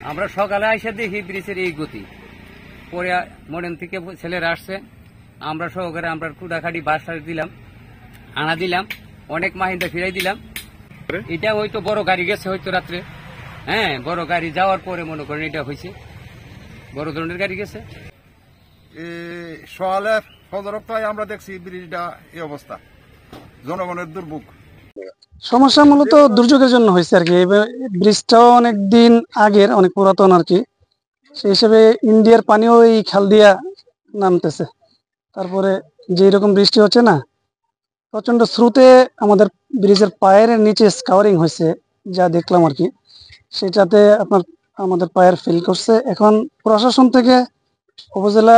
আমরা সকালে আইসা দেখি ব্রিজের এই গতি, পরে মডেন থেকে ছেলেরা আসছে, আমরা সহকারে আমরা কুড়াখাটি বাস দিলাম, আনা দিলাম, অনেক মাহিন্দা ফিরাই দিলাম। এটা হয়তো বড় গাড়ি গেছে হয়তো রাত্রে, হ্যাঁ বড় গাড়ি যাওয়ার পরে মনে করেন এটা হয়েছে, বড় ধরনের গাড়ি গেছে। সকালে ফজরটায় আমরা দেখছি ব্রিজটা এই অবস্থা, জনগণের দুর্ভোগ। সমস্যা মূলত দুর্যোগের জন্য হয়েছে আর কি। ব্রিজটাও অনেক দিন আগের, অনেক পুরাতন আর কি। সেই হিসেবে ইন্ডিয়ার পানিও এই খাল দিয়া নামতেছে। তারপরে যে রকম বৃষ্টি হচ্ছে না, প্রচন্ড স্রোতে আমাদের ব্রিজের পায়ের নিচে স্কাওয়ারিং হয়েছে, যা দেখলাম আর কি। সেটাতে আপনার আমাদের পায়ের ফিল করছে। এখন প্রশাসন থেকে উপজেলা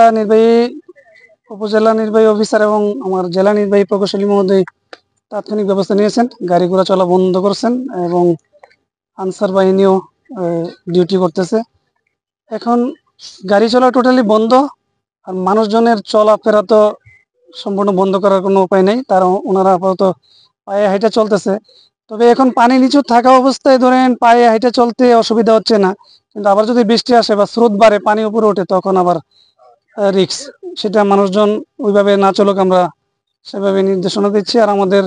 নির্বাহী অফিসার এবং আমার জেলা নির্বাহী প্রকৌশলী মহোদয় তাৎক্ষণিক ব্যবস্থা নিয়েছেন, গাড়ি ঘোড়া চলা বন্ধ করছেন এবং আনসার বাহিনীও ডিউটি করতেছে। এখন গাড়ি চলা টোটালি বন্ধ, আর মানুষজনের চলাফেরা তো সম্পূর্ণ বন্ধ করার কোনো উপায় নেই। তারা ওনারা আপাতত পায়ে হাইটা চলতেছে। তবে এখন পানি নিচু থাকা অবস্থায় ধরেন পায়ে হাইটা চলতে অসুবিধা হচ্ছে না, কিন্তু আবার যদি বৃষ্টি আসে বা স্রোত বাড়ে, পানি উপরে ওঠে, তখন আবার রিস্ক। সেটা মানুষজন ওইভাবে না চলুক, আমরা সেভাবে নির্দেশনা দিচ্ছি। আর আমাদের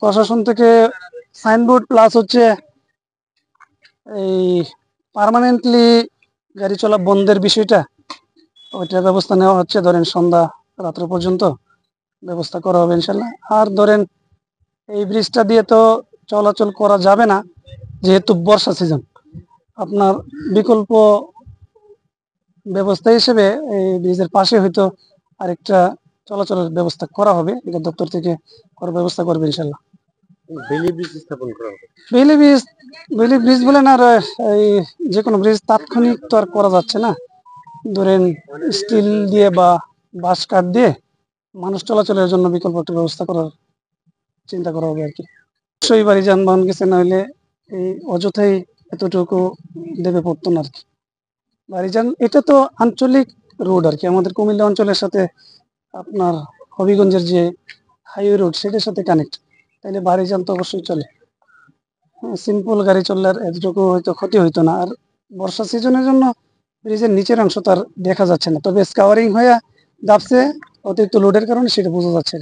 প্রশাসন থেকে সাইনবোর্ড প্লাস হচ্ছে এই পার্মানেন্টলি গাড়ি চলা বন্ধের বিষয়টা, ওইটার ব্যবস্থা নেওয়া হচ্ছে। ধরেন সন্ধ্যা রাত্র পর্যন্ত ব্যবস্থা করা হবে ইনশাল্লাহ। আর ধরেন এই ব্রিজটা দিয়ে তো চলাচল করা যাবে না, যেহেতু বর্ষা সিজন। আপনার বিকল্প ব্যবস্থা হিসেবে এই ব্রিজের পাশে হয়তো আরেকটা চলাচলের ব্যবস্থা করা হবে, এটা দপ্তর থেকে করার ব্যবস্থা করবে ইনশাল্লাহ। বেইলি ব্রিজ স্থাপন করা হবে। বেইলি ব্রিজ বলেন আর এই যে কোনো ব্রিজ তাৎক্ষণিক তো আর করা যাচ্ছে না। ধরেন স্টিল দিয়ে বা বাঁশ কাঠ দিয়ে মানুষ চলাচলের জন্য বিকল্প একটা ব্যবস্থা করার চিন্তা করা হবে আর কি। অবশ্যই বাড়ি যানবাহন গেছে, না হলে এই অযথাই এতটুকু দেবে পড়তো না আর কি। বাড়িজান এটা তো আঞ্চলিক রোড আর কি, আমাদের কুমিল্লা অঞ্চলের সাথে আপনার হবিগঞ্জের যে হাইওয়ে রোড সেটার সাথে কানেক্ট, তাইলে বাড়িজান তো অবশ্যই চলে। সিম্পল গাড়ি চললে আর এতটুকু হয়তো ক্ষতি হইতো না। আর বর্ষা সিজনের জন্য ব্রিজের নিচের অংশ তার দেখা যাচ্ছে না, তবে স্কাওয়ারিং হয়ে দাবছে অতিরিক্ত লোডের কারণে, সেটা বোঝা যাচ্ছে।